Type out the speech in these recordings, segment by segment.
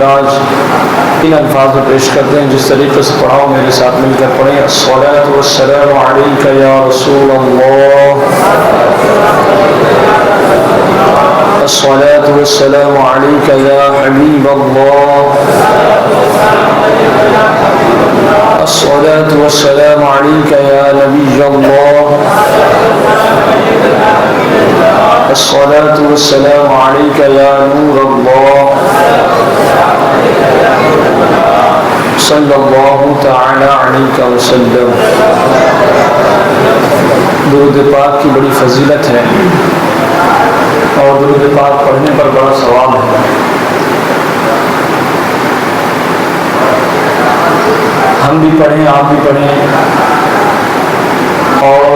معراج ان الفاظ میں پیش کرتے ہیں جس طریقے سے پڑھاؤ میرے ساتھ مل کر پڑھیں الصلاۃ والسلام علیک یا رسول اللہ الصلاۃ والسلام علیک یا حبیب اللہ الصلاۃ والسلام علیک یا نبی اللہ الصلاۃ والسلام علیک یا نور اللہ صلی اللہ تعالی علیہ وسلم۔ درود پاک کی بڑی فضیلت ہے اور درود پاک پڑھنے پر بڑا ثواب ہے۔ ہم بھی پڑھیں، آپ بھی پڑھیں، اور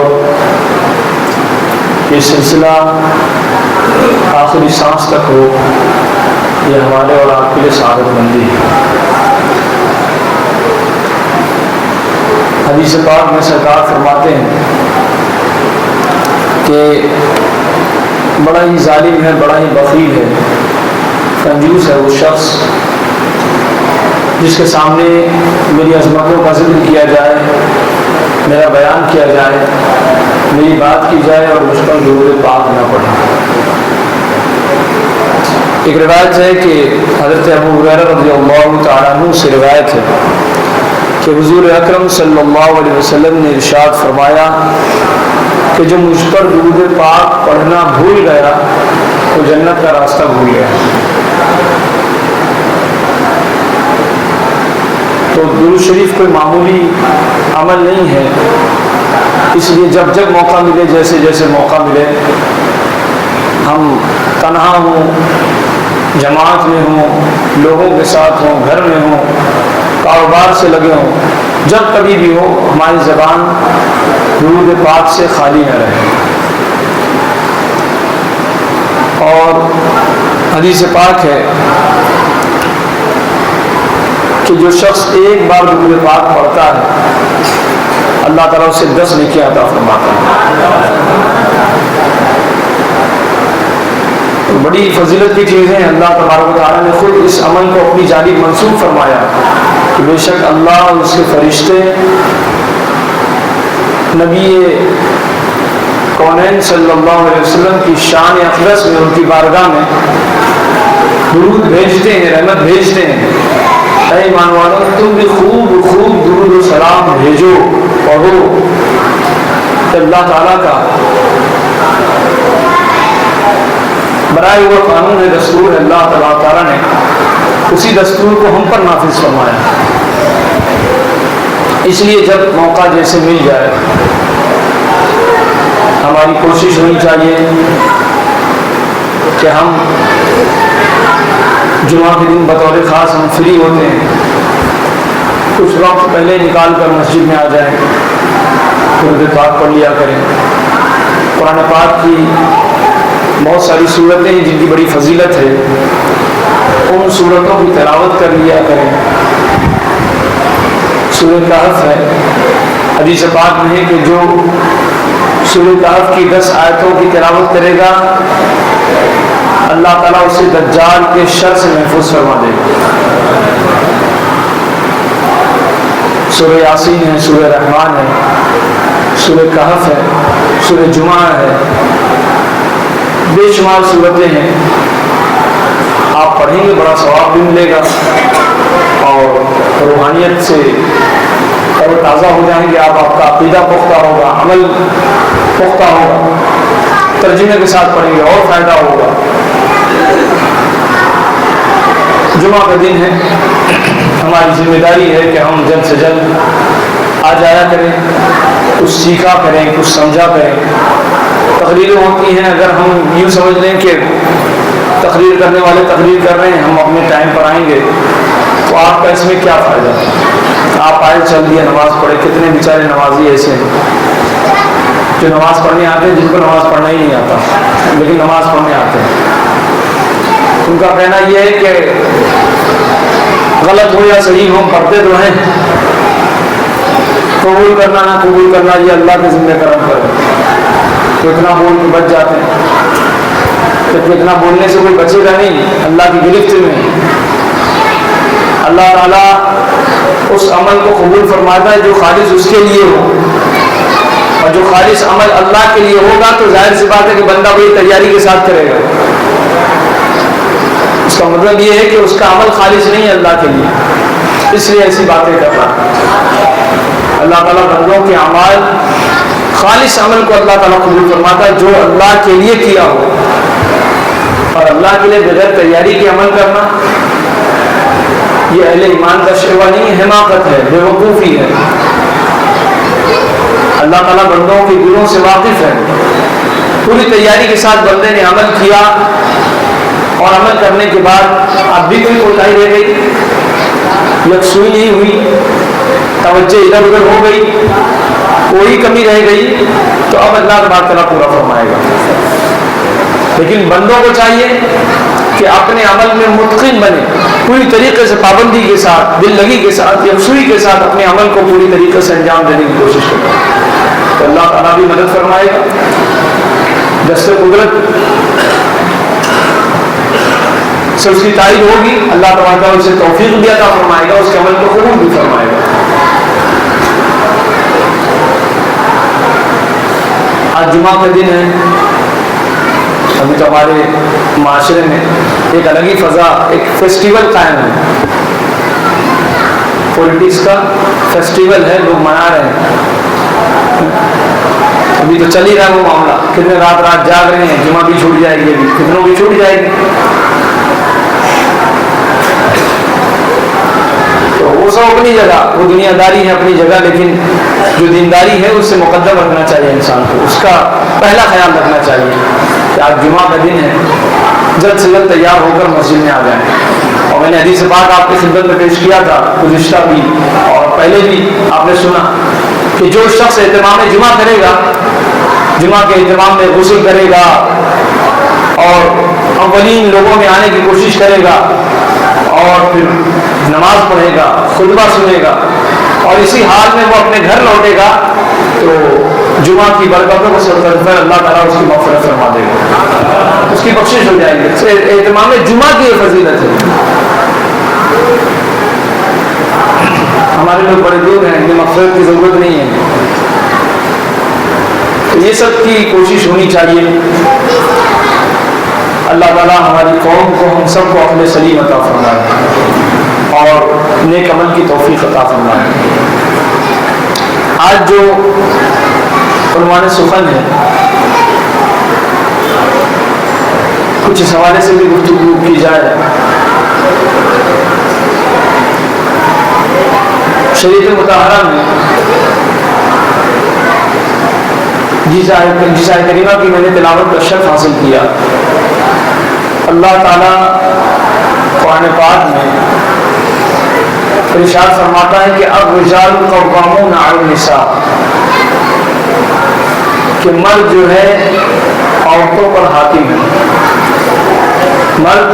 یہ سلسلہ آخری سانس تک ہو، یہ ہمارے اور آپ کے لیے سعادت مندی ہے۔ حدیث پاک میں سرکار فرماتے ہیں کہ بڑا ہی ظالم ہے، بڑا ہی بخیل ہے، کنجوس ہے وہ شخص جس کے سامنے میری عظمتوں کا ذکر کیا جائے، میرا بیان کیا جائے، میری بات کی جائے اور مجھ پر درود پاک نہ پڑھے۔ ایک روایت ہے کہ حضرت ابو ہریرہ رضی اللہ تعالیٰ عنہ سے روایت ہے کہ حضور اکرم صلی اللہ علیہ وسلم نے ارشاد فرمایا کہ جو مجھ پر درود پاک پڑھنا بھول گیا وہ جنت کا راستہ بھول گیا۔ تو درود شریف کوئی معمولی عمل نہیں ہے، اس لیے جب جب موقع ملے، جیسے جیسے موقع ملے، ہم تنہا ہوں، جماعت میں ہوں، لوگوں کے ساتھ ہوں، گھر میں ہوں، کاروبار سے لگے ہوں، جب کبھی بھی ہو ہماری زبان درود پاک سے خالی نہ رہے۔ اور حدیث پاک ہے کہ جو شخص ایک بار درود پاک پڑھتا ہے اللہ تعالیٰ اسے 10 نیکیاں عطا فرماتا ہے۔ بڑی فضیلت کی چیزیں اللہ تبارک و تعالیٰ نے خود اس عمل کو اپنی جانب منسوخ فرمایا کہ بے شک اللہ اور اس کے فرشتے نبی کونین صلی اللہ علیہ وسلم کی شان اقدس میں، ان کی بارگاہ میں درود بھیجتے ہیں، رحمت بھیجتے ہیں۔ اے ایمان والوں، تم بھی خوب خوب درود و سلام بھیجو، پڑھو کہ اللہ تعالیٰ کا برائے ہوا قانون ہے، دستور ہے، اللہ تعالیٰ نے اسی دستور کو ہم پر نافذ فرمایا۔ اس لیے جب موقع جیسے مل جائے ہماری کوشش ہونی چاہیے کہ ہم جمعہ کے دن بطور خاص ہم فری ہوتے ہیں، کچھ وقت پہلے نکال کر مسجد میں آ جائیں، درود پاک پڑھ لیا کریں۔ قرآن پاک کی بہت ساری صورتیں ہیں جن کی بڑی فضیلت ہے، ان صورتوں کی تلاوت کر لیا کریں۔ سورہ کہف ہے، حدیث پاک میں ہے کہ جو سورہ کہف کی 10 آیتوں کی تلاوت کرے گا اللہ تعالیٰ اسے دجال کے شر سے محفوظ فرما دے گا۔ سورہ یاسین ہے، سورہ رحمان ہے، سورہ کہف ہے، سورہ جمعہ ہے، بے شمار صورتیں ہیں۔ آپ پڑھیں گے بڑا ثواب بھی ملے گا اور روحانیت سے اور تازہ ہو جائیں گے آپ کا عقیدہ پختہ ہوگا، عمل پختہ ہوگا، ترجمے کے ساتھ پڑھیں گے اور فائدہ ہوگا۔ جمعہ کا دن ہے، ہماری ذمہ داری ہے کہ ہم جلد سے جلد آ جایا کریں، کچھ سیکھا کریں، کچھ سمجھا کریں۔ تقریریں ہوتی ہیں، اگر ہم یوں سمجھ لیں کہ تقریر کرنے والے تقریر کر رہے ہیں، ہم اپنے ٹائم پر آئیں گے تو آپ کا اس میں کیا فائدہ؟ آپ آئے، چل دیا، نماز پڑھے۔ کتنے بیچارے نمازی ایسے ہیں جو نماز پڑھنے آتے ہیں، جن کو نماز پڑھنا ہی نہیں آتا لیکن نماز پڑھنے آتے ہیں۔ ان کا کہنا یہ ہے کہ غلط ہو یا صحیح ہو پڑھتے تو ہیں، قبول کرنا نہ قبول کرنا یہ اللہ کے ذمہ کرم پر ہے۔ تو اتنا بول کے بچ جاتے ہیں، تو اتنا بولنے سے کوئی بچے گا نہیں اللہ کی گرفت میں۔ اللہ تعالیٰ اس عمل کو قبول فرماتا ہے جو خالص اس کے لیے ہو، اور جو خالص عمل اللہ کے لیے ہوگا تو ظاہر سی بات ہے کہ بندہ بڑی تیاری کے ساتھ کرے گا۔ اس کا مطلب یہ ہے کہ اس کا عمل خالص نہیں ہے اللہ کے لیے، اس لیے ایسی باتیں کر رہا ہے۔ اللہ تعالیٰ بندوں کے اعمال، خالص عمل کو اللہ تعالیٰ قبول فرماتا ہے جو اللہ کے لیے کیا ہو، اور اللہ کے لیے بغیر تیاری کے عمل کرنا یہ اہل ایمان کا شیوا نہیں ہے، حماقت ہے، بے وقوفی ہے۔ اللہ تعالیٰ بندوں کے دلوں سے واقف ہے، پوری تیاری کے ساتھ بندے نے عمل کیا، اور عمل کرنے کے بعد اب بھی کوئی کوتاہی رہ گئی، یکسوئی نہیں ہوئی، توجہ ادھر ادھر ہو گئی، کوئی کمی رہ گئی، تو اب اللہ تبارک تعالیٰ پورا فرمائے گا۔ لیکن بندوں کو چاہیے کہ اپنے عمل میں متقن بنے، پوری طریقے سے پابندی کے ساتھ، دل لگی کے ساتھ، یکسوئی کے ساتھ اپنے عمل کو پوری طریقے سے انجام دینے کی کوشش کریں، تو اللہ تعالیٰ بھی مدد فرمائے گا۔ دست قدرت سے اس کی تائید ہوگی، اللہ تبارک تعالیٰ اسے توفیق بھی عطا فرمائے گا، اس کے عمل کو قبول بھی فرمائے گا۔ آج جمعہ کا دن ہے، ابھی تو ہمارے معاشرے میں ایک الگ ہی فضا، ایک فیسٹیول قائم ہے، پولیٹکس کا فیسٹیول ہے، لوگ منا رہے ہیں۔ ابھی تو چل ہی رہا ہے وہ معاملہ، کتنے رات رات جاگ رہے ہیں، جمعہ بھی چھوٹ جائے گی، ابھی کتنوں بھی چھوٹ جائے گی، تو وہ سب اپنی جگہ، وہ دنیا داری ہے اپنی جگہ، لیکن جو دینداری ہے اس سے مقدم رکھنا چاہیے انسان کو، اس کا پہلا خیال رکھنا چاہیے کہ آج جمعہ کا دن ہے، جلد سے جلد تیار ہو کر مسجد میں آ جائیں۔ اور میں نے حدیث پاک آپ کی خدمت میں پیش کیا تھا، گزشتہ بھی اور پہلے بھی آپ نے سنا کہ جو شخص اہتمام جمعہ کرے گا، جمعہ کے اہتمام میں غسل کرے گا اور اولین لوگوں میں آنے کی کوشش کرے گا اور پھر نماز پڑھے گا، خطبہ سنے گا، اور اسی حال میں وہ اپنے گھر لوٹے گا، تو جمعہ کی برکتوں کو سب کرتے ہوئے اللہ تعالیٰ اس کی مغفرت فرما دے گا، اس کی بخشش ہو جائے گی۔ اہتمام جمعہ کی یہ فضیلت ہے۔ ہمارے لوگ بڑے دور ہیں، انہیں مغفرت کی ضرورت نہیں ہے، تو یہ سب کی کوشش ہونی چاہیے۔ اللہ تعالیٰ ہماری قوم کو، ہم سب کو عقل سلیم عطا فرمائے اور نیک عمل کی توفیق عطا فرمائے۔ آج جو عنوان سخن ہے، کچھ اس حوالے سے بھی گفتگو کی جائے۔ شریعت مطہرہ میں جس آیت کریمہ کی میں نے تلاوت کا شرف حاصل کیا، اللہ تعالیٰ قرآن پاک میں ارشاد فرماتا ہے کہ الرجال قوامون علی النساء، کہ مرد جو ہے عورتوں پر حاکم ہے، مرد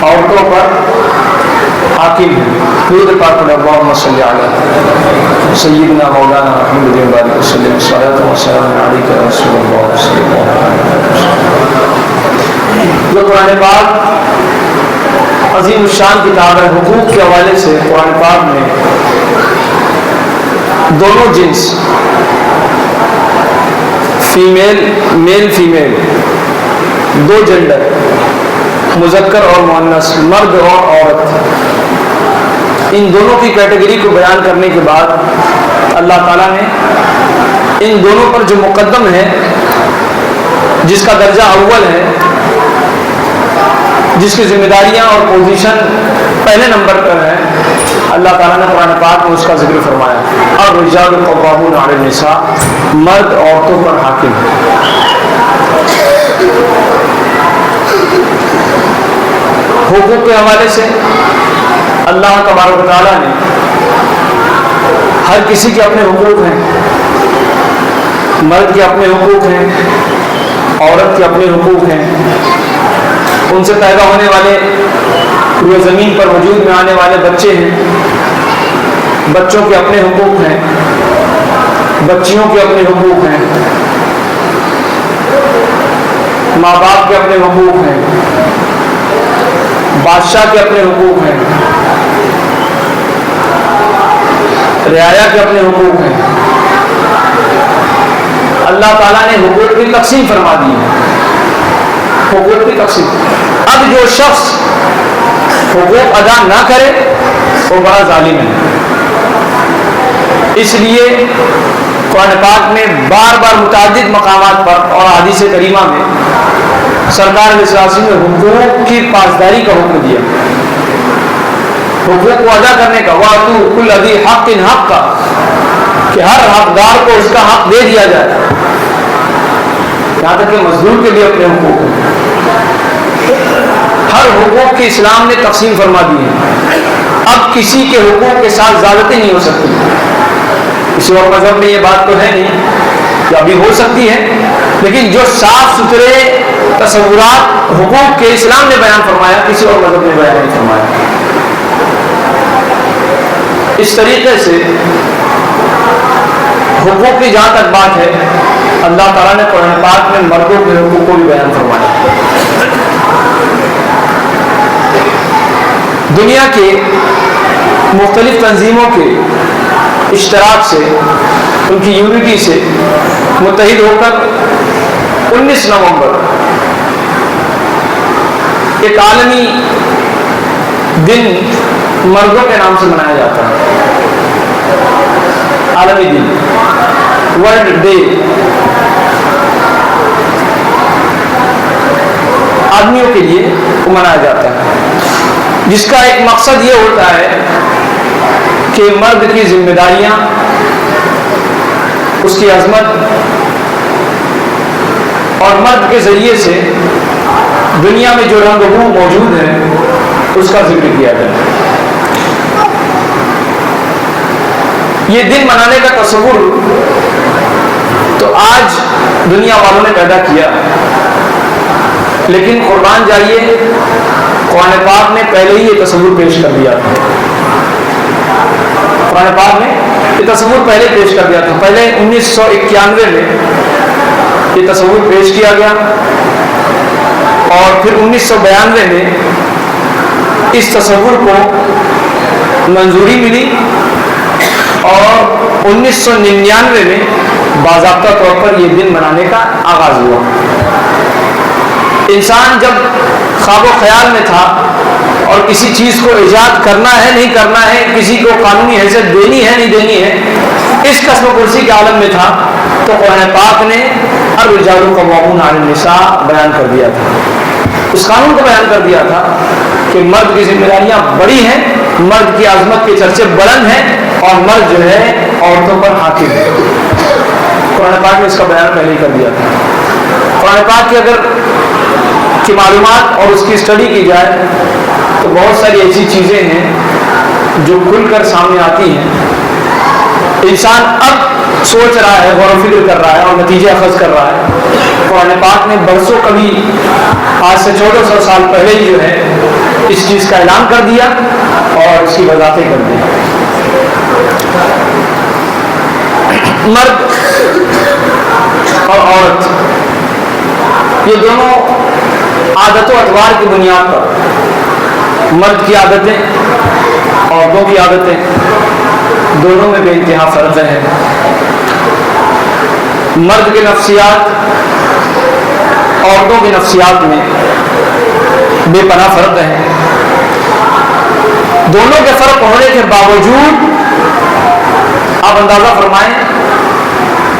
عورتوں پر حاکم ہے۔ درود پاک پڑھیں، اللہم صلی علی سیدنا مولانا محمد بارک وسلم، صلاۃ و سلام علیک یا رسول اللہ صلی اللہ علیہ وسلم۔ جو قرآن پاک عظیم الشان کتاب ہے، حقوق کے حوالے سے قرآن پاک میں دونوں جنس، فیمیل، میل فیمیل، دو جنڈر، مذکر اور مؤنث، مرد اور عورت، ان دونوں کی کیٹیگری کو بیان کرنے کے بعد اللہ تعالیٰ نے ان دونوں پر جو مقدم ہے، جس کا درجہ اول ہے، جس کی ذمہ داریاں اور پوزیشن پہلے نمبر پر ہے، اللہ تعالیٰ نے قرآن پاک میں اس کا ذکر فرمایا، الرجال قوامون علی النساء، مرد عورتوں پر حاکم ہے۔ حقوق کے حوالے سے اللہ تبارک و تعالیٰ نے ہر کسی کے اپنے حقوق ہیں، مرد کے اپنے حقوق ہیں، عورت کے اپنے حقوق ہیں، ان سے پیدا ہونے والے، روئے زمین پر وجود میں آنے والے بچے ہیں، بچوں کے اپنے حقوق ہیں، بچیوں کے اپنے حقوق ہیں، ماں باپ کے اپنے حقوق ہیں، بادشاہ کے اپنے حقوق ہیں، رعایا کے اپنے حقوق ہیں۔ اللہ تعالیٰ نے حقوق کی تقسیم فرما دی ہے، حقوق کی تقسیم۔ اب جو شخص حقوق ادا نہ کرے وہ بڑا ظالم ہے۔ اس لیے قرآن پاک میں بار بار متعدد مقامات پر اور حدیث کریمہ میں سرکار علیہ السلام نے حقوق کی پاسداری کا حکم دیا، حقوق کو ادا کرنے کا، وَآتُوا كُلَّ ذِي حَقٍّ حَقَّهُ، کہ ہر حقدار کو اس کا حق دے دیا جائے، یہاں تک کہ مزدور کے لیے اپنے حقوق ہیں۔ ہر حقوق کی اسلام نے تقسیم فرما دی ہے۔ اب کسی کے حقوق کے ساتھ زیادتی نہیں ہو سکتی۔ کسی اور مذہب میں یہ بات تو ہے نہیں، کہ ابھی ہو سکتی ہے، لیکن جو صاف ستھرے تصورات حقوق کے اسلام نے بیان فرمایا، کسی اور مذہب نے بیان نہیں فرمایا۔ اس طریقے سے حقوق کی جہاں تک بات ہے، اللہ تعالیٰ نے قرآن پاک میں مردوں کے حقوق کو بھی بیان فرمایا۔ دنیا کے مختلف تنظیموں کے اشتراک سے، ان کی یونٹی سے متحد ہو کر 19 نومبر ایک عالمی دن مردوں کے نام سے منایا جاتا ہے، عالمی دن، ورلڈ ڈے، آدمیوں کے لیے منایا جاتا ہے، جس کا ایک مقصد یہ ہوتا ہے کہ مرد کی ذمہ داریاں، اس کی عظمت اور مرد کے ذریعے سے دنیا میں جو رنگ و بو موجود ہے اس کا ذکر کیا جائے۔ یہ دن منانے کا تصور تو آج دنیا والوں نے پیدا کیا، لیکن قربان جائیے قرآن پاک نے پہلے ہی یہ تصور پیش کر دیا تھا۔ قرآن پاک نے یہ تصور پہلے پیش کر دیا تھا۔ پہلے 1991 میں یہ تصور پیش کیا گیا، اور پھر 1992 میں اس تصور کو منظوری ملی، اور 1999 میں باضابطہ طور پر یہ دن منانے کا آغاز ہوا۔ انسان جب خواب و خیال میں تھا اور کسی چیز کو ایجاد کرنا ہے نہیں کرنا ہے، کسی کو قانونی حیثیت دینی ہے نہیں دینی ہے، اس قسم و کرسی کے عالم میں تھا، تو قرآن پاک نے الرجال قوامون علی النساء بیان کر دیا تھا، اس قانون کو بیان کر دیا تھا کہ مرد کی ذمہ داریاں بڑی ہیں، مرد کی عظمت کے چرچے بلند ہیں، اور مرد جو ہے عورتوں پر حاکم ہے۔ قرآن پاک نے اس کا بیان پہلے ہی کر دیا تھا۔ قرآن پاک کی اگر کی معلومات اور اس کی اسٹڈی کی جائے تو بہت ساری ایسی چیزیں ہیں جو کھل کر سامنے آتی ہیں۔ انسان اب سوچ رہا ہے، غور و فکر کر رہا ہے اور نتیجہ اخذ کر رہا ہے۔ قرآن پاک نے برسوں کبھی آج سے 1400 سال پہلے ہی جو ہے اس چیز کا اعلان کر دیا اور اس کی وضاحتیں کر دی۔ مرد اور عورت یہ دونوں عادت و اطوار کی بنیاد پر، مرد کی عادتیں عورتوں کی عادتیں دونوں میں بے انتہا فرق ہے۔ مرد کی نفسیات عورتوں کی نفسیات میں بے پناہ فرق ہے۔ دونوں کے فرق ہونے کے باوجود آپ اندازہ فرمائیں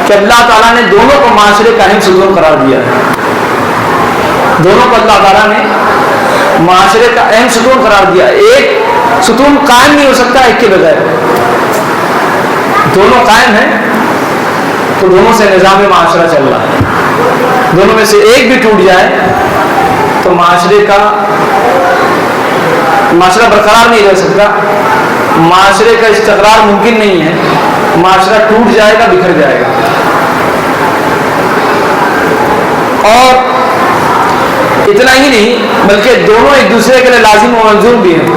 کہ اللہ تعالیٰ نے دونوں کو معاشرے کا اہم ستون قرار دیا ہے۔ دونوں کو اللہ تعالیٰ نے معاشرے کا اہم ستون قرار دیا۔ ایک ستون قائم نہیں ہو سکتا ایک کے بغیر، دونوں قائم ہیں تو دونوں سے نظام معاشرہ چل رہا ہے۔ دونوں میں سے ایک بھی ٹوٹ جائے تو معاشرہ برقرار نہیں رہ سکتا، معاشرے کا استقرار ممکن نہیں ہے، معاشرہ ٹوٹ جائے گا، بکھر جائے گا۔ اور اتنا ہی نہیں بلکہ دونوں ایک دوسرے کے لیے لازم و ملزوم بھی ہیں۔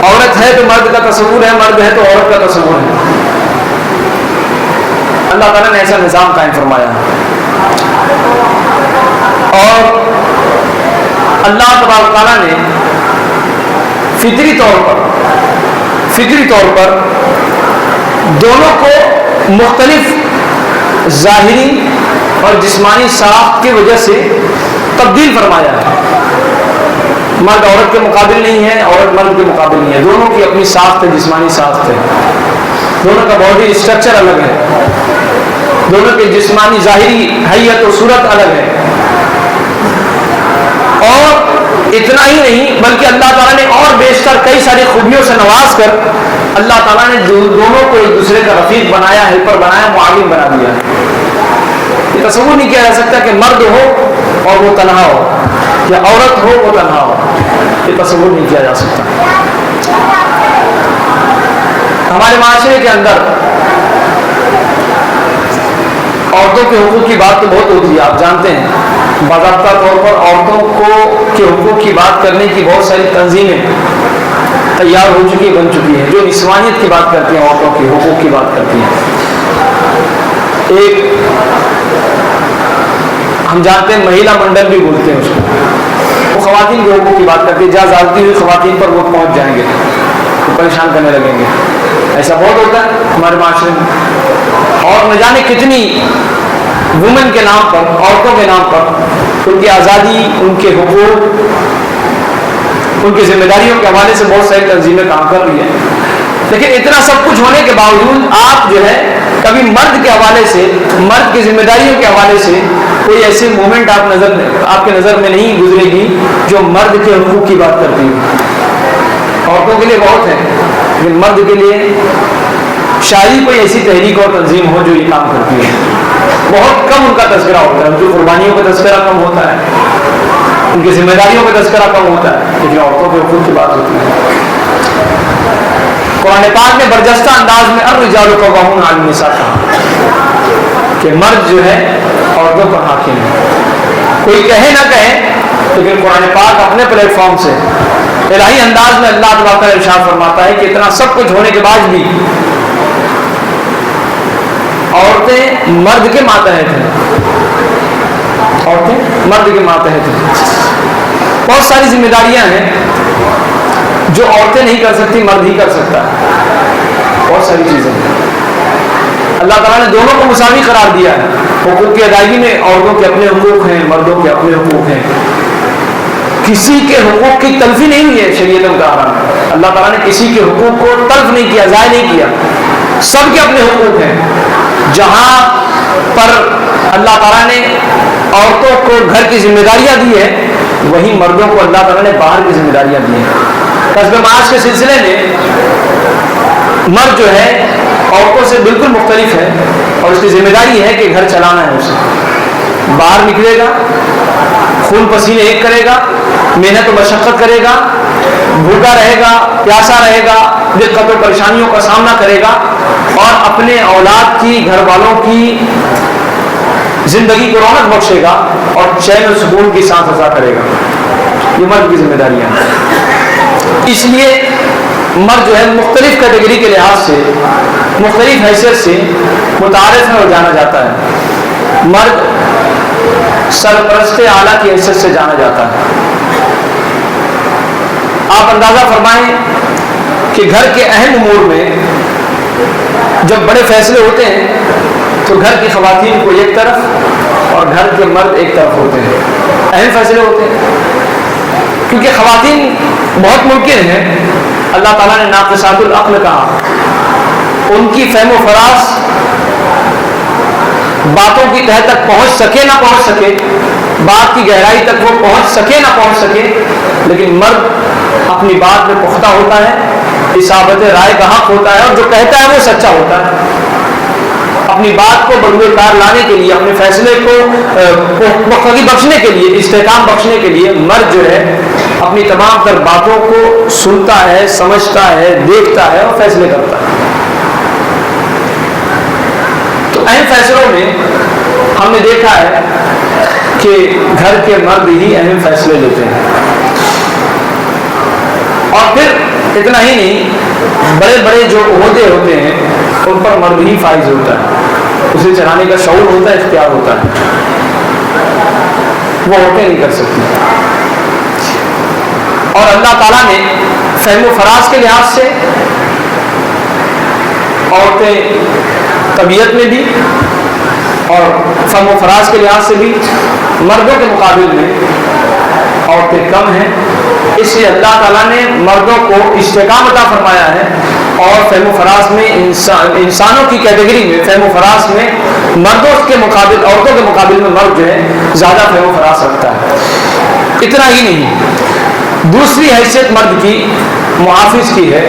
عورت ہے تو مرد کا تصور ہے، مرد ہے تو عورت کا تصور ہے۔ اللہ تعالیٰ نے ایسا نظام قائم فرمایا، اور اللہ تبارک تعالیٰ نے فطری طور پر دونوں کو مختلف ظاہری اور جسمانی ساخت کی وجہ سے تبدیل فرمایا ہے. مرد عورت کے مقابل نہیں ہے، عورت مرد کے مقابل نہیں ہے. دونوں کی اپنی ساخت ہے، جسمانی ساخت ہے. دونوں کا باڈی اسٹرکچر الگ ہے، دونوں کے جسمانی ظاہری حیت و صورت الگ ہے. اور اتنا ہی نہیں بلکہ اللہ تعالیٰ نے اور بیشتر کئی ساری خوبیوں سے نواز کر اللہ تعالیٰ نے دونوں کو ایک دوسرے کا رفیق بنایا، ہیلپر بنایا، معاون بنا دیا. یہ تصور نہیں کیا جا سکتا کہ مرد ہو اور وہ تنہا ہو، یا عورت ہو وہ تنہا ہو. یہ تصور نہیں کیا جا سکتا. ہمارے معاشرے کے اندر عورتوں کے حقوق کی بات تو بہت ہوتی ہے، آپ جانتے ہیں. باضابطہ طور پر عورتوں کے حقوق کی بات کرنے کی بہت ساری تنظیمیں تیار ہو چکی، بن چکی ہیں، جو نسوانیت کی بات کرتی ہیں، عورتوں کے حقوق کی بات کرتی ہیں. ایک ہم جانتے ہیں مہیلا منڈل بھی بولتے ہیں اس کو، وہ خواتین کے حقوق کی بات کرتے ہیں. جہاں زیادتی ہوئی خواتین پر وہ پہنچ جائیں گے، وہ پریشان کرنے لگیں گے. ایسا بہت ہوتا ہے ہمارے معاشرے میں. اور نہ جانے کتنی وومن کے نام پر، عورتوں کے نام پر ان کی آزادی، ان کے حقوق، ان کی ذمہ داریوں کے حوالے سے بہت ساری تنظیمیں کام کر رہی ہیں. لیکن اتنا سب کچھ ہونے کے باوجود آپ جو ہے کبھی مرد کے حوالے سے، مرد کی ذمہ داریوں کے حوالے سے کوئی ایسی موومنٹ آپ کے نظر میں نہیں گزرے گی جو مرد کے حقوق کی بات کرتی ہے. عورتوں کے لیے بہت ہے، لیکن مرد کے لیے شاید کوئی ایسی تحریک اور تنظیم ہو جو یہ کام کرتی ہے. بہت کم ان کا تذکرہ ہوتا ہے، ان کی قربانیوں کا تذکرہ کم ہوتا ہے، ان کی ذمہ داریوں کا تذکرہ کم ہوتا ہے، لیکن عورتوں کے حقوق کی بات ہوتی ہے. قرآن پاک نے برجستہ انداز میں الرجال قوامون علی النساء کہا کہ مرد جو ہے عورتوں پر حاکم ہے. کوئی کہے نہ کہے، لیکن قرآن پاک اپنے پلیٹ فارم سے الہی انداز میں اللہ تبارک و تعالیٰ ارشاد فرماتا ہے کہ اتنا سب کچھ ہونے کے بعد بھی عورتیں مرد کے ماتحت ہیں. عورتیں مرد کے ماتحت ہیں. بہت ساری ذمہ داریاں ہیں جو عورتیں نہیں کر سکتی، مرد ہی کر سکتا ہے. بہت ساری چیزیں ہیں. اللہ تعالیٰ نے دونوں کو مساوی قرار دیا ہے. حقوق کی ادائیگی میں عورتوں کے اپنے حقوق ہیں، مردوں کے اپنے حقوق ہیں. کسی کے حقوق کی تلفی نہیں ہوئی ہے شریعت مطہرہ میں. اللہ تعالیٰ نے کسی کے حقوق کو تلف نہیں کیا، ضائع نہیں کیا. سب کے اپنے حقوق ہیں. جہاں پر اللہ تعالیٰ نے عورتوں کو گھر کی ذمہ داریاں دی ہے، وہیں مردوں کو اللہ تعالیٰ نے باہر کی ذمہ داریاں دی ہیں. کسب معاش کے سلسلے میں مرد جو ہے عورتوں سے بالکل مختلف ہے، اور اس کی ذمہ داری ہے کہ گھر چلانا ہے. اسے باہر نکلے گا، خون پسینے ایک کرے گا، محنت و مشقت کرے گا، بھوکا رہے گا، پیاسا رہے گا، دقت و پریشانیوں کا سامنا کرے گا، اور اپنے اولاد کی، گھر والوں کی زندگی کو رونق بخشے گا اور چین و سکون کی سانس ادا کرے گا. یہ مرد کی ذمہ داریاں ہیں. اس لیے مرد جو ہے مختلف کیٹیگری کے لحاظ سے، مختلف حیثیت سے متعارف ہے اور جانا جاتا ہے. مرد سرپرست اعلیٰ کی حیثیت سے جانا جاتا ہے. آپ اندازہ فرمائیں کہ گھر کے اہم امور میں جب بڑے فیصلے ہوتے ہیں تو گھر کی خواتین کو ایک طرف اور گھر کے مرد ایک طرف ہوتے ہیں. اہم فیصلے ہوتے ہیں کیونکہ خواتین بہت ممکن ہے، اللہ تعالیٰ نے ناقصات العقل کہا، ان کی فہم و فراز باتوں کی تہہ تک پہنچ سکے نہ پہنچ سکے، بات کی گہرائی تک وہ پہنچ سکے نہ پہنچ سکے، لیکن مرد اپنی بات میں پختہ ہوتا ہے، اصابت رائے کا حق ہوتا ہے، اور جو کہتا ہے وہ سچا ہوتا ہے. اپنی بات کو بروئے کار لانے کے لیے، اپنے فیصلے کو پختگی بخشنے کے لیے، استحکام بخشنے کے لیے مرد جو ہے اپنی تمام تر باتوں کو سنتا ہے، سمجھتا ہے، دیکھتا ہے اور فیصلے کرتا ہے. تو اہم فیصلوں میں ہم نے دیکھا ہے کہ گھر کے مرد ہی اہم فیصلے لیتے ہیں. اور پھر اتنا ہی نہیں، بڑے بڑے جو عہدے ہوتے ہیں ان پر مرد ہی فائز ہوتا ہے. اسے چلانے کا شعور ہوتا ہے، اختیار ہوتا ہے. وہ عورتیں نہیں کر سکتی. اور اللہ تعالیٰ نے فہم و فراز کے لحاظ سے عورتیں طبیعت میں بھی اور فہم و فراز کے لحاظ سے بھی مردوں کے مقابل میں عورتیں کم ہیں. اس لیے اللہ تعالیٰ نے مردوں کو استحکام عطا فرمایا ہے اور فہم و فراز میں انسانوں کی کیٹیگری میں فہم و فراز میں مردوں کے مقابل عورتوں کے مقابل میں مرد جو ہے زیادہ فہم و فراز رکھتا ہے. اتنا ہی نہیں، دوسری حیثیت مرد کی محافظ کی ہے،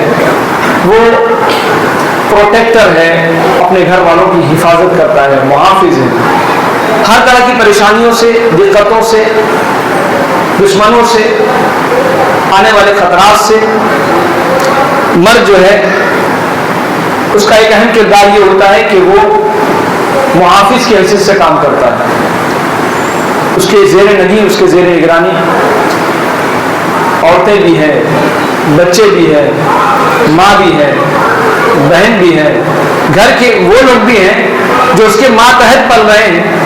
وہ پروٹیکٹر ہے، اپنے گھر والوں کی حفاظت کرتا ہے، محافظ ہے. ہر طرح کی پریشانیوں سے، دقتوں سے، دشمنوں سے، آنے والے خطرات سے مرد جو ہے اس کا ایک اہم کردار یہ ہوتا ہے کہ وہ محافظ کی حیثیت سے کام کرتا ہے. اس کے زیر نگین، اس کے زیر نگرانی عورتیں بھی ہیں، بچے بھی ہیں، ماں بھی ہے، بہن بھی ہے، گھر کے وہ لوگ بھی ہیں جو اس کے ماتحت پل رہے ہیں.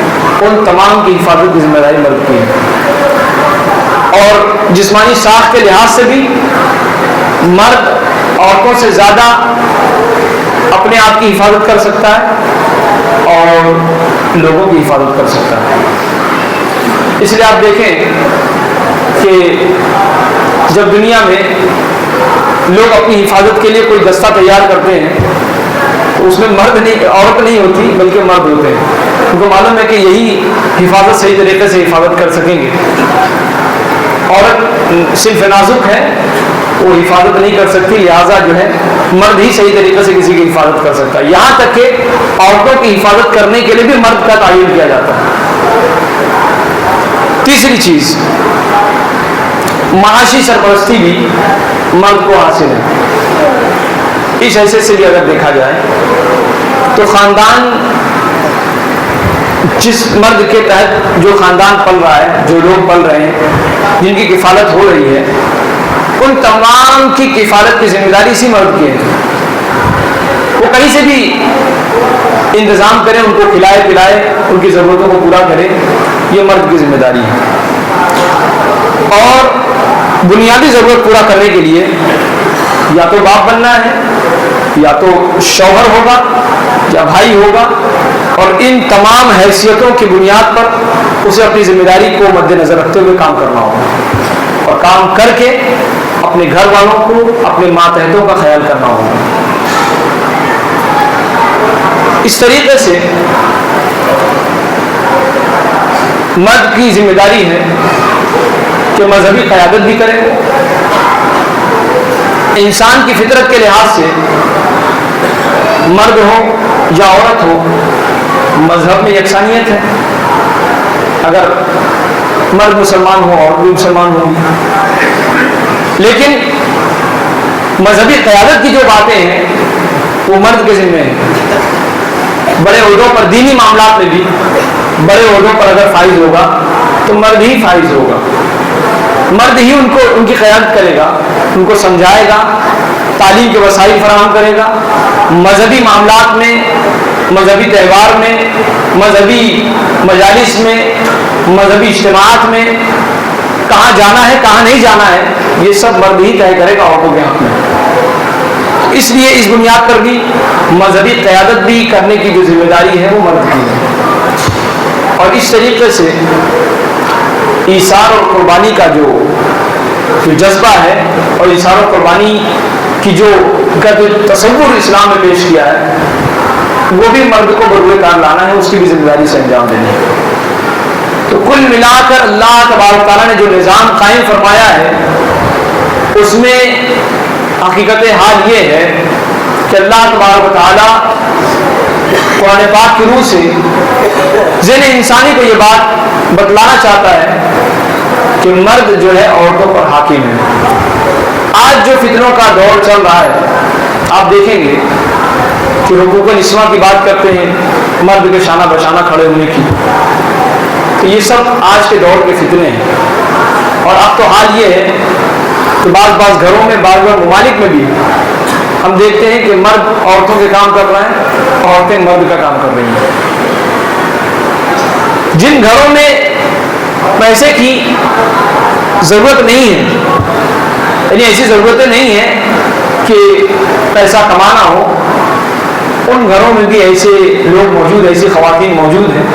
ان تمام کی حفاظت کی ذمہ داری مرد کی ہے. اور جسمانی ساخت کے لحاظ سے بھی مرد عورتوں سے زیادہ اپنے آپ کی حفاظت کر سکتا ہے اور لوگوں کی حفاظت کر سکتا ہے. اس لیے آپ دیکھیں کہ جب دنیا میں لوگ اپنی حفاظت کے لیے کوئی دستہ تیار کرتے ہیں تو اس میں عورت نہیں ہوتی بلکہ مرد ہوتے ہیں. ان کو معلوم ہے کہ یہی حفاظت صحیح طریقے سے حفاظت کر سکیں گے. عورت صرف نازک ہے، وہ حفاظت نہیں کر سکتی، لہٰذا جو ہے مرد ہی صحیح طریقے سے کسی کی حفاظت کر سکتا ہے. یہاں تک کہ عورتوں کی حفاظت کرنے کے لیے بھی مرد کا تعین کیا جاتا ہے. تیسری چیز، معاشی سرپرستی بھی مرد کو حاصل ہے. اس حیثیت سے بھی اگر دیکھا جائے تو خاندان، جس مرد کے تحت جو خاندان پل رہا ہے، جو لوگ پل رہے ہیں، جن کی کفالت ہو رہی ہے، ان تمام کی کفالت کی ذمہ داری اسی مرد کی ہے. وہ کہیں سے بھی انتظام کرے، ان کو کھلائے پلائے، ان کی ضرورتوں کو پورا کرے، یہ مرد کی ذمہ داری ہے. اور بنیادی ضرورت پورا کرنے کے لیے یا تو باپ بننا ہے، یا تو شوہر ہوگا، یا بھائی ہوگا، اور ان تمام حیثیتوں کی بنیاد پر اسے اپنی ذمہ داری کو مد نظر رکھتے ہوئے کام کرنا ہوگا اور کام کر کے اپنے گھر والوں کو، اپنے ماتحتوں کا خیال کرنا ہوگا. اس طریقے سے مرد کی ذمہ داری ہے کہ مذہبی قیادت بھی کرے. انسان کی فطرت کے لحاظ سے مرد ہو یا عورت ہو، مذہب میں یکسانیت ہے. اگر مرد مسلمان ہو، عورت بھی مسلمان ہوگی، لیکن مذہبی قیادت کی جو باتیں ہیں وہ مرد کے ذمہ ہیں. بڑے عہدوں پر، دینی معاملات میں بھی بڑے عہدوں پر اگر فائز ہوگا تو مرد ہی فائز ہوگا. مرد ہی ان کی قیادت کرے گا، ان کو سمجھائے گا، تعلیم کے وسائل فراہم کرے گا. مذہبی معاملات میں، مذہبی تہوار میں، مذہبی مجالس میں، مذہبی اجتماعات میں کہاں جانا ہے، کہاں نہیں جانا ہے، یہ سب مرد ہی طے کرے گا عورتوں کے ہاتھ میں. اس لیے اس بنیاد پر بھی مذہبی قیادت بھی کرنے کی جو ذمہ داری ہے وہ مرد کی ہے. اور اس طریقے سے ایثار اور قربانی کا جو جذبہ ہے، اور ایثار اور قربانی کی جو تصور اسلام میں پیش کیا ہے، وہ بھی مرد کو بروئے کار لانا ہے، اس کی بھی ذمہ داری سے انجام دینا ہے. تو کل ملا کر اللہ تبارک تعالیٰ نے جو نظام قائم فرمایا ہے اس میں حقیقت حال یہ ہے کہ اللہ تبارک تعالیٰ قرآن پاک کی روح سے ذہن انسانی کو یہ بات بتلانا چاہتا ہے کہ مرد جو ہے عورتوں پر حاکم ہے. آج جو فتنوں کا دور چل رہا ہے، آپ دیکھیں گے کہ حقوق النسواں کی بات کرتے ہیں، مرد کے شانہ بشانہ کھڑے ہونے کی، تو یہ سب آج کے دور کے فتنے ہیں. اور اب تو حال یہ ہے کہ بعض گھروں میں، بعض ممالک میں بھی ہم دیکھتے ہیں کہ مرد عورتوں کے کام کر رہے ہیں، عورتیں مرد کا کام کر رہی ہیں. جن گھروں میں پیسے کی ضرورت نہیں ہے، یعنی ایسی ضرورتیں نہیں ہیں کہ پیسہ کمانا ہو، ان گھروں میں بھی ایسے لوگ موجود، ایسی خواتین موجود ہیں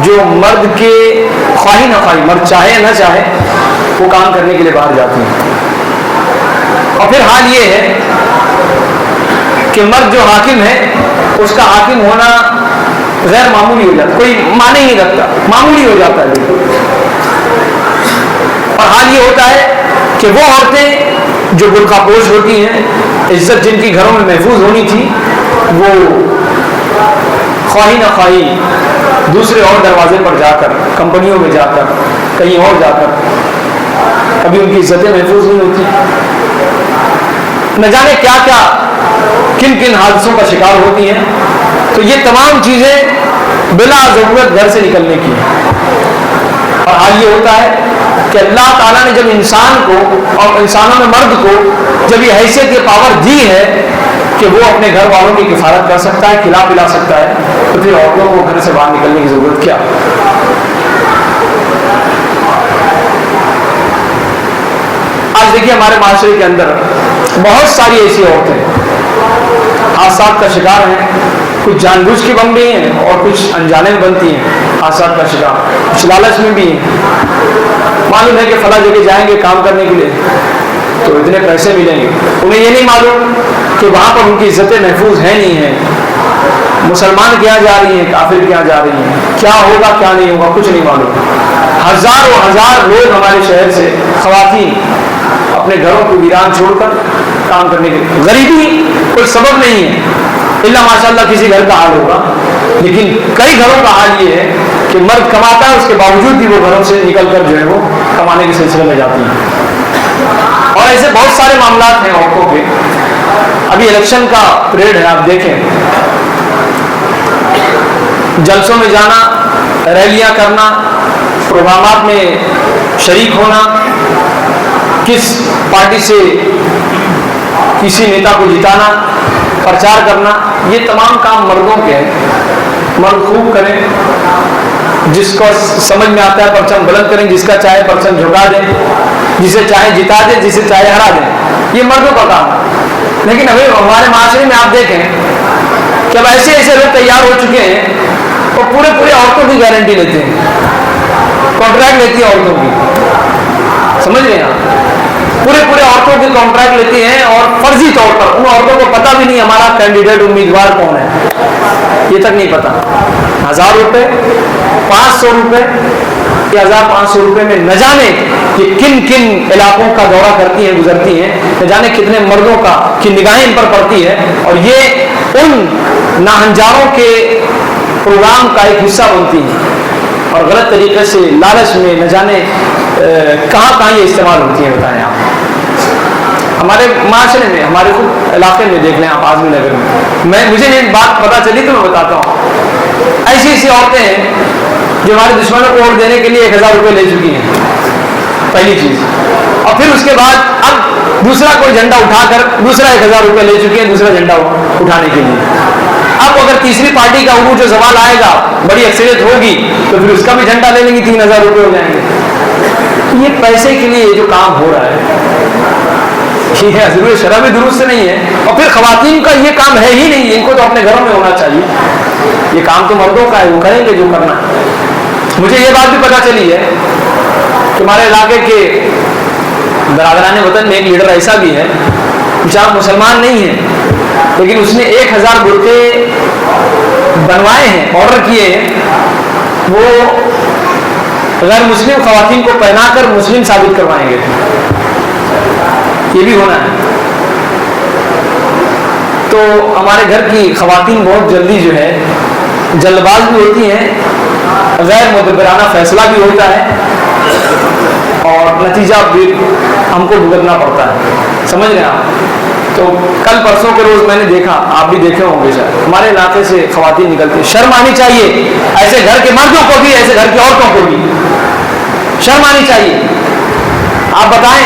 جو مرد کے خواہی نہ خواہی، مرد چاہے نہ چاہے، وہ کام کرنے کے لیے باہر جاتی ہیں۔ اور پھر حال یہ ہے کہ مرد جو حاکم ہے اس کا حاکم ہونا غیر معمولی ہو جاتا، کوئی معنی نہیں رکھتا، معمولی ہو جاتا ہے بالکل۔ اور حال یہ ہوتا ہے کہ وہ عورتیں جو برقع پوش ہوتی ہیں، عزت جن کی گھروں میں محفوظ ہونی تھی، وہ خواہی نہ خواہی دوسرے اور دروازے پر جا کر، کمپنیوں میں جا کر، کہیں اور جا کر، کبھی ان کی عزتیں محفوظ نہیں ہوتی، نہ جانے کیا کیا کن کن حادثوں کا شکار ہوتی ہیں۔ تو یہ تمام چیزیں بلا ضرورت گھر سے نکلنے کی ہیں۔ اور حال یہ ہوتا ہے کہ اللہ تعالیٰ نے جب انسان کو اور انسانوں میں مرد کو جب یہ حیثیت، یہ پاور دی ہے کہ وہ اپنے گھر والوں کی کفالت کر سکتا ہے، کھلا پلا سکتا ہے، تو پھر عورتوں کو گھر سے باہر نکلنے کی ضرورت کیا؟ آج دیکھیے ہمارے معاشرے کے اندر بہت ساری ایسی عورتیں حادثات کا شکار ہیں، کچھ جان بوجھ کے بن گئی ہیں اور کچھ انجانے میں بنتی ہیں حادثات کا شکار، کچھ لالچ میں بھی ہیں۔ معلوم ہے کہ فلاں جگہ جائیں گے کام کرنے کے لیے تو اتنے پیسے ملیں گے، انہیں یہ نہیں معلوم کہ وہاں پر ان کی عزتیں محفوظ ہیں نہیں ہیں، مسلمان کیا جا رہی ہیں، کافر کیا جا رہی ہیں، کیا ہوگا کیا نہیں ہوگا کچھ نہیں معلوم۔ ہزاروں ہزار لوگ ہمارے شہر سے خواتین اپنے گھروں کو ویران چھوڑ کر کام کرنے کے لیے، غریبی کوئی سبب نہیں ہے، اللہ ماشاء اللہ کسی گھر کا حال ہوگا، لیکن کئی گھروں کا حال یہ ہے کہ مرد کماتا ہے، اس کے باوجود بھی وہ گھروں سے نکل کر جو ہے وہ کمانے کے سلسلے میں جاتی ہیں۔ اور ایسے بہت سارے معاملات ہیں عورتوں کے۔ ابھی الیکشن کا پریڈ ہے، آپ دیکھیں جلسوں میں جانا، ریلیاں کرنا، پروگرامات میں شریک ہونا، کس پارٹی سے کسی نیتا کو جتانا، پرچار کرنا، یہ تمام کام مردوں کے ہیں۔ مرد خوب کریں، جس کو سمجھ میں آتا ہے پرچم بلند کریں، جس کا چاہے پرچم جھکا دیں، جسے چاہے جتا دیں، جسے چاہے ہرا دیں، یہ مردوں کا کام ہے۔ لیکن ابھی ہمارے معاشرے میں آپ دیکھیں کہ اب ایسے ایسے لوگ تیار ہو چکے ہیں اور پورے عورتوں کی گارنٹی لیتے ہیں، کانٹریکٹ لیتی ہیں عورتوں کی، سمجھ رہے ہیں آپ، پورے عورتوں کی کانٹریکٹ لیتی ہیں اور فرضی طور پر ان عورتوں کو پتہ بھی نہیں ہمارا کینڈیڈیٹ امیدوار کون ہے، یہ تک نہیں پتا۔ 1000 روپے، 500 روپے یا 1500 روپے میں نہ جانے کہ کن کن علاقوں کا دورہ کرتی ہیں، گزرتی ہیں، نہ جانے کتنے مردوں کی نگاہیں ان پر پڑتی ہے، اور یہ ان ناہنجاروں کے پروگرام کا ایک حصہ بنتی ہیں اور غلط طریقے سے لالچ میں نہ جانے کہاں یہ استعمال ہوتی ہیں۔ بتائیں آپ ہمارے معاشرے میں، ہمارے خود علاقے میں دیکھ لیں آپ، اعظمی نگر میں، مجھے یہ بات پتہ چلی تو میں بتاتا ہوں، ایسی عورتیں ہیں جو ہمارے دشمنوں کو ووٹ دینے کے لیے 1000 روپے لے چکی ہیں، پہلی چیز، اور پھر اس کے بعد اب دوسرا کوئی جھنڈا اٹھا کر دوسرا 1000 روپے لے چکی ہیں دوسرا جھنڈا اٹھانے کے لیے۔ اب اگر تیسری پارٹی کا عروج و زوال آئے گا، بڑی اکثریت ہوگی، تو پھر اس کا بھی جھنڈا لے لیں گی، 3000 روپے ہو جائیں گے۔ یہ پیسے کے لیے جو کام ہو رہا ہے، یہ ضرور شرع بھی درست نہیں ہے، اور پھر خواتین کا یہ کام ہے ہی نہیں، ان کو تو اپنے گھروں میں ہونا چاہیے، یہ کام تو مردوں کا ہے، وہ کریں گے جو کرنا ہے۔ مجھے یہ بات بھی پتہ چلی ہے کہ ہمارے علاقے کے برادران وطن میں ایک لیڈر ایسا بھی ہے، جہاں مسلمان نہیں ہے، لیکن اس نے 1000 برقعے بنوائے ہیں، آرڈر کیے ہیں، وہ غیر مسلم خواتین کو پہنا کر مسلم ثابت کروائیں گے، یہ بھی ہونا ہے۔ تو ہمارے گھر کی خواتین بہت جلدی جو ہے جلد باز بھی ہوتی ہیں، غیر مدبرانہ فیصلہ بھی ہوتا ہے اور نتیجہ بھی ہم کو بھگتنا پڑتا ہے، سمجھ رہے ہیں آپ۔ تو کل پرسوں کے روز میں نے دیکھا، آپ بھی دیکھے ہوں گے شاید، ہمارے علاقے سے خواتین نکلتی، شرم آنی چاہیے، ایسے گھر کے مردوں کو بھی، ایسے گھر کی عورتوں کو بھی شرم آنی چاہیے۔ آپ بتائیں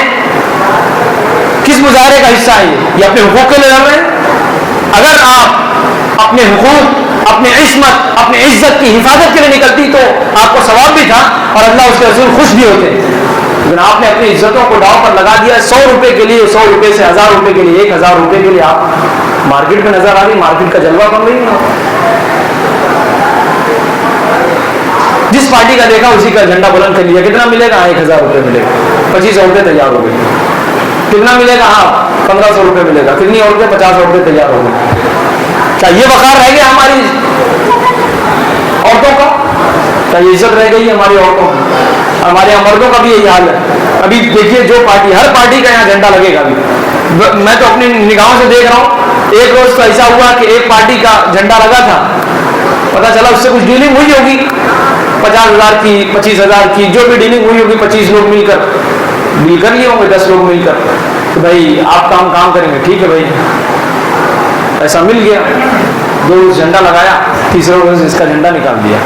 کس مظاہرے کا حصہ ہے یہ اپنے حقوق کے لیے لڑ رہے ہیں؟ اگر آپ اپنے حقوق، اپنے عصمت، اپنے عزت کی حفاظت کے لیے نکلتی تو آپ کو ثواب بھی تھا اور اللہ اس کے رسول خوش بھی ہوتے، لیکن آپ نے اپنی عزتوں کو داؤ پر لگا دیا. 100 روپے کے لیے, 100 روپے سے 1000 روپے کے لیے, 1000 روپے کے لیے آپ مارکیٹ میں نظر آ رہی, مارکیٹ کا جلوہ بن رہی ہے. جس پارٹی کا دیکھا اسی کا جھنڈا بلند کر لیا. کتنا ملے گا؟ 1000 روپے ملے گا. 25 عورتیں تیار ہو گئی. کتنا ملے گا؟ 1500 روپے ملے گا. کتنی عورتیں؟ 50 عورتیں تیار ہو گئی. کیا یہ وقار رہ گیا ہماری عورتوں کا؟ کیا یہ عزت رہ گئی ہماری عورتوں کی؟ ہمارے یہاں مردوں کا بھی یہی حال ہے. ابھی دیکھیے جو پارٹی, ہر پارٹی کا یہاں جھنڈا لگے گا. ابھی میں تو اپنی نگاہوں سے دیکھ رہا ہوں, ایک روز تو ایسا ہوا کہ ایک پارٹی کا جھنڈا لگا تھا, پتا چلا اس سے کچھ ڈیلنگ ہوئی ہوگی, 50,000 کی, 25,000 کی, جو بھی ڈیلنگ ہوئی ہوگی, 25 لوگ مل کر ڈیل کر لیے ہوں گے, 10 لوگ مل کر کہ بھائی آپ کام کریں گے, ٹھیک ہے بھائی. ایسا مل گیا, 2 روز جھنڈا لگایا, تیسرے روز اس کا جھنڈا نکال دیا.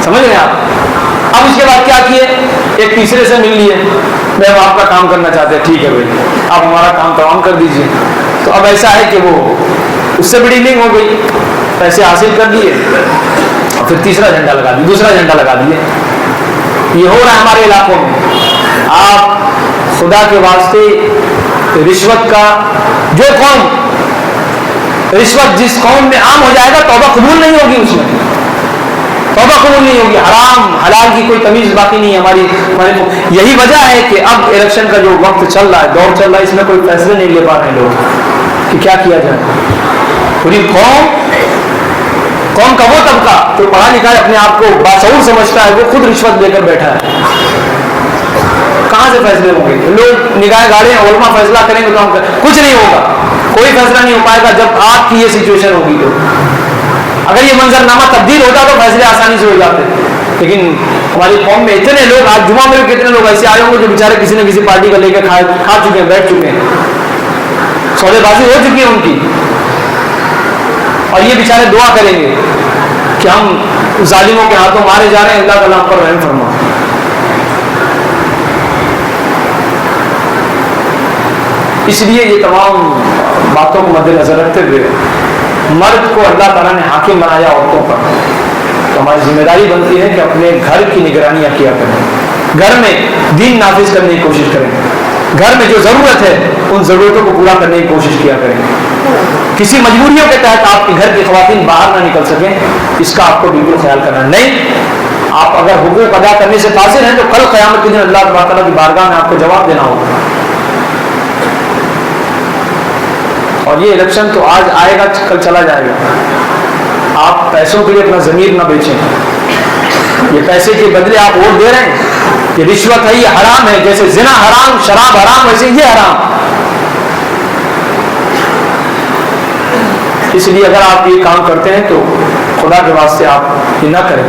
سمجھ رہے ہیں آپ؟ اب اس کے بعد کیا کیے, ایک تیسرے سے مل لیے, میں آپ کا کام کرنا چاہتے ہیں, ٹھیک ہے بھائی آپ ہمارا کام تمام کر دیجیے. تو اب ایسا ہے کہ وہ اس سے بھی ڈیلنگ ہو گئی, پیسے حاصل کر لیے, اور پھر تیسرا جھنڈا لگا دیا, دوسرا جھنڈا لگا دیے. یہ ہو رہا ہے ہمارے علاقوں میں. آپ خدا کے واسطے رشوت کا, جو قوم رشوت جس قوم میں عام ہو جائے گا, توبہ قبول نہیں ہوگی, اس میں توبہ قبول نہیں ہوگی. حرام حلال کی کوئی تمیز باقی نہیں ہے ہماری. یہی وجہ ہے کہ اب الیکشن کا جو وقت چل رہا ہے, دور چل رہا ہے, اس میں کوئی فیصلے نہیں لے پا رہے ہیں لوگ کہ کیا کیا جائے. پوری قوم کا وہ طبقہ جو پڑھا لکھا ہے, اپنے آپ کو باشعور سمجھتا ہے, وہ خود رشوت لے کر بیٹھا ہے. کہاں سے فیصلے ہوں گے؟ لوگ نگاہیں گاڑے ہیں, علماء فیصلہ کریں گے تو ہم کچھ نہیں ہوگا, کوئی فیصلہ نہیں ہو پائے گا جب آپ کی یہ سچویشن ہوگی. تو اگر یہ منظرنامہ تبدیل ہوتا تو فیصلے آسانی سے ہو جاتے. لیکن ہماری قوم میں اتنے لوگ, آج جمعہ میں کتنے لوگ ایسے آئے ہوں گے جو بیچارے کسی نہ کسی پارٹی کو لے کے کھا چکے ہیں, بیٹھ چکے ہیں, سودے بازی ہو چکی ہے ان کی, اور یہ بیچارے دعا کریں گے کہ ہم ظالموں کے ہاتھوں مارے جا رہے ہیں, اللہ تعالیٰ ہم پر رحم فرما. اس لیے یہ تمام باتوں کو مد نظر رکھتے ہوئے مرد کو اللہ تعالیٰ نے حاکم بنایا عورتوں پر, تو ہماری ذمہ داری بنتی ہے کہ اپنے گھر کی نگرانیاں کیا کریں, گھر میں دین نافذ کرنے کی کوشش کریں, گھر میں جو ضرورت ہے ان ضرورتوں کو پورا کرنے کی کوشش کیا کریں. کسی مجبوریوں کے تحت آپ کے گھر کی خواتین باہر نہ نکل سکیں, اس کا آپ کو بالکل خیال کرنا نہیں. آپ اگر حقوق ادا کرنے سے قاصر ہیں تو کل قیامت کے دن اللہ تعالیٰ کی بارگاہ میں آپ کو جواب دینا ہوگا. اور یہ الیکشن تو آج آئے گا, کل چلا جائے گا. آپ پیسوں کے لیے اپنا ضمیر نہ بیچیں. یہ پیسے کے بدلے آپ ووٹ دے رہے ہیں, یہ رشوت ہے, یہ حرام ہے. جیسے زنا حرام, شراب حرام, ویسے یہ حرام. اس لیے اگر آپ یہ کام کرتے ہیں تو خدا کے واسطے آپ یہ نہ کریں.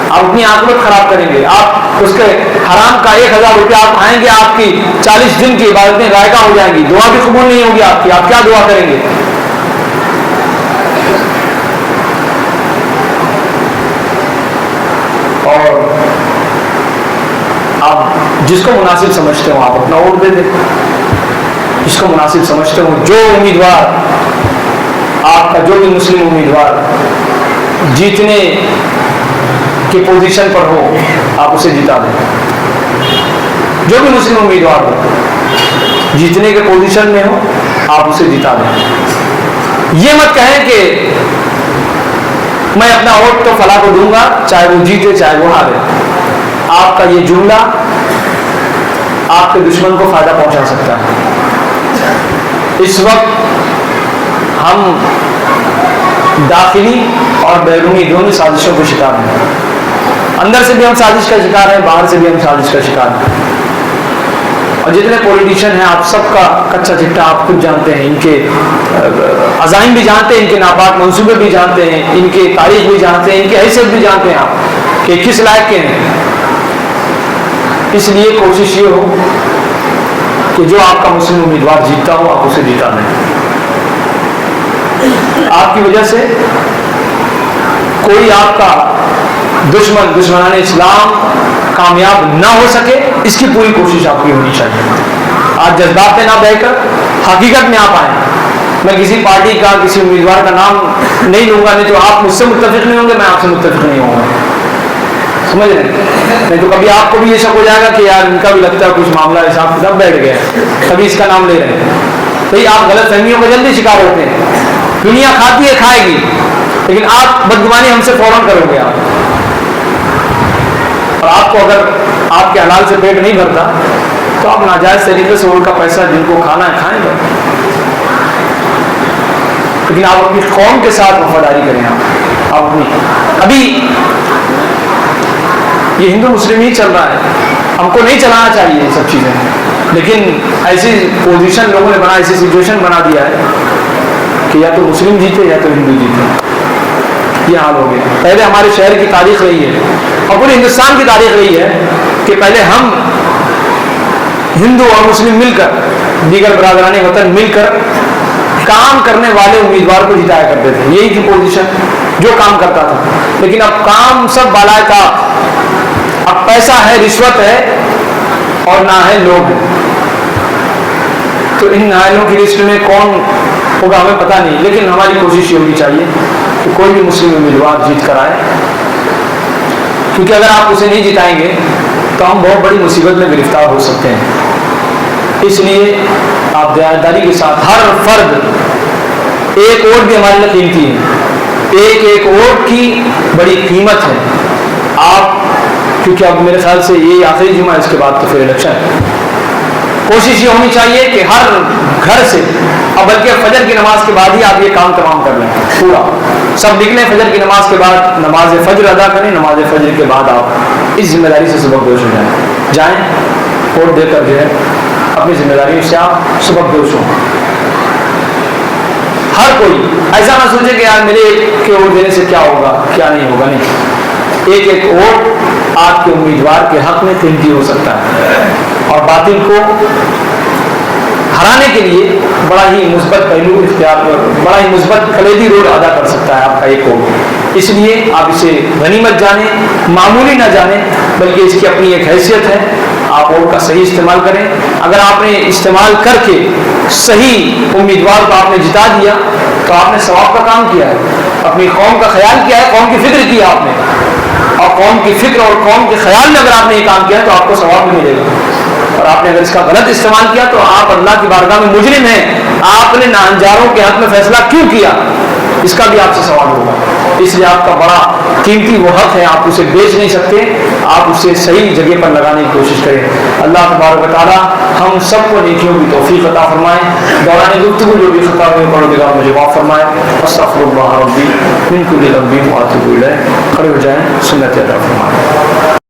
آپ اپنی عاقبت خراب کریں گے. آپ اس کے حرام کا 1000 روپیہ آپ کھائیں گے, آپ کی 40 دن کی عبادتیں ضائع ہو جائیں گی, دعا بھی قبول نہیں ہوگی آپ کی. آپ کیا دعا کریں گے؟ اور آپ جس کو مناسب سمجھتے ہو آپ اپنا ووٹ دے دیں. جس کو مناسب سمجھتے ہو, جو امیدوار آپ کا, جو بھی مسلم امیدوار جیتنے کی پوزیشن پر ہو, آپ اسے جتا دیں. جو بھی مسلم امیدوار ہو, جیتنے کے پوزیشن میں ہو, آپ اسے جتا دیں. یہ مت کہیں کہ میں اپنا ووٹ تو فلاں کو دوں گا, چاہے وہ جیتے چاہے وہ ہارے. آپ کا یہ جملہ آپ کے دشمن کو فائدہ پہنچا سکتا ہے. اس وقت ہم داخلی اور بیرونی دونوں سازشوں کو شکار ہیں. اندر سے بھی ہم سازش کا شکار ہیں, باہر سے بھی ہم سازش کا شکار ہیں. اور جتنے پولیٹیشین ہیں آپ سب کا کچا چٹا آپ خود جانتے ہیں. ان کے عزائم بھی جانتے ہیں, ان کے ناپاک منصوبے بھی جانتے ہیں, ان کی تاریخ بھی جانتے ہیں, ان کی حیثیت بھی جانتے ہیں آپ کہ کس لائق کے ہیں. اس لیے کوشش یہ ہو کہ جو آپ کا مسلم امیدوار جیتتا ہو آپ اسے جیتا دیں. آپ کی وجہ سے کوئی آپ کا دشمنان اسلام کامیاب نہ ہو سکے, اس کی پوری کوشش آپ کی ہونی چاہیے. آپ جذبات پہ نہ بہ کر حقیقت میں آپ آئیں. میں کسی پارٹی کا, کسی امیدوار کا نام نہیں لوں گا, نہیں تو آپ مجھ سے متفق نہیں ہوں گے, میں آپ سے متفق نہیں ہوں گا. سمجھ رہے ہیں؟ نہیں تو کبھی آپ کو بھی یہ شک ہو جائے گا کہ یار ان کا بھی لگتا ہے کچھ معاملہ حساب کتاب بیٹھ گیا ہے، کبھی اس کا نام لے رہے ہیں. بھائی آپ غلط فہمیوں کا جلدی شکار ہوتے ہیں. دنیا کھاتی ہے کھائے گی، لیکن آپ بدگمانی ہم سے فوراً کرو گے آپ. اور آپ کو اگر آپ کے حلال سے پیٹ نہیں بھرتا تو آپ ناجائز طریقے سے ان کا پیسہ جن کو کھانا ہے کھائیں گے. لیکن آپ اپنی قوم کے ساتھ وفاداری کریں. آپ اپنی ابھی یہ ہندو مسلم ہی چل رہا ہے، ہم کو نہیں چلانا چاہیے یہ سب چیزیں، لیکن ایسی پوزیشن لوگوں نے بنا، ایسی سچویشن بنا دیا ہے کہ یا تو مسلم جیتے یا تو ہندو جیتے. یہ حال ہو گیا. پہلے ہمارے شہر کی تاریخ رہی ہے اور پورے ہندوستان کی تاریخ رہی ہے کہ پہلے ہم ہندو اور مسلم مل کر، دیگر برادران وطن مل کر کام کرنے والے امیدوار کو جتایا کرتے تھے. یہی تھی پوزیشن، جو کام کرتا تھا. لیکن اب کام سب بالائے طاق، اب پیسہ ہے، رشوت ہے اور نہ ہے لوگ ہیں. تو ان نائلوں کی لسٹ میں کون ہوگا ہمیں پتہ نہیں، لیکن ہماری کوشش یہ ہونی چاہیے کہ کوئی بھی مسلم امیدوار جیت کر آئے، کیونکہ اگر آپ اسے نہیں جتائیں گے تو ہم بہت بڑی مصیبت میں گرفتار ہو سکتے ہیں. اس لیے آپ دیانتداری کے ساتھ، ہر فرد، ایک ووٹ بھی ہمارے لیے قیمتی ہے، ایک ایک ووٹ کی بڑی قیمت ہے. آپ کیونکہ اب میرے خیال سے یہ آخری جمعہ، اس کے بعد تو پھر الیکشن ہے. کوشش یہ ہونی چاہیے کہ ہر گھر سے، اور بلکہ فجر کی نماز کے بعد ہی آپ یہ کام تمام کر لیں. پورا سب نکلیں، فجر کی نماز کے بعد نماز فجر ادا کریں، نماز فجر کے بعد آپ اس ذمہ داری سے سبکدوش ہو جائیں. ووٹ دے کر جو ہے اپنی ذمہ داریوں سے آپ سبکدوش ہوں. ہر کوئی ایسا نہ سوچے کہ یار میرے کے ووٹ دینے سے کیا ہوگا کیا نہیں ہوگا. نہیں، ایک ایک ووٹ آپ کے امیدوار کے حق میں قیمتی ہو سکتا ہے، اور باطل کو ہرانے کے لیے بڑا ہی مثبت پہلو اختیار کر، بڑا ہی مثبت کلیدی رول ادا کر سکتا ہے آپ کا ایک ووٹ. اس لیے آپ اسے غنیمت جانیں، معمولی نہ جانیں، بلکہ اس کی اپنی ایک حیثیت ہے. آپ ووٹ کا صحیح استعمال کریں. اگر آپ نے استعمال کر کے صحیح امیدوار کو آپ نے جتا دیا تو آپ نے ثواب کا کام کیا ہے، اپنی قوم کا خیال کیا ہے، قوم کی فکر کی آپ نے، اور قوم کی فکر اور قوم کے خیال میں اگر آپ نے یہ کام کیا تو آپ کو ثواب بھی ملے گا. اور آپ نے اگر اس کا غلط استعمال کیا تو آپ اللہ کی بارگاہ میں مجرم ہیں. آپ نے ناانجاروں کے حق میں فیصلہ کیوں کیا، اس کا بھی آپ سے سوال ہوگا. اس لیے آپ کا بڑا قیمتی وہ حق ہے، آپ اسے بیچ نہیں سکتے. آپ اسے صحیح جگہ پر لگانے کی کوشش کریں. اللہ تبارک و تعالیٰ ہم سب کو نیکیوں کی توفیق عطا فرمائے. دوران گفتگو جو بھی خطا ہوئے پروردگار مجھے معاف فرمائے. استغفر اللہ ربی من کل ذنب واتوب الیہ. کھڑے ہو جائیں، سنت ادا فرمائے.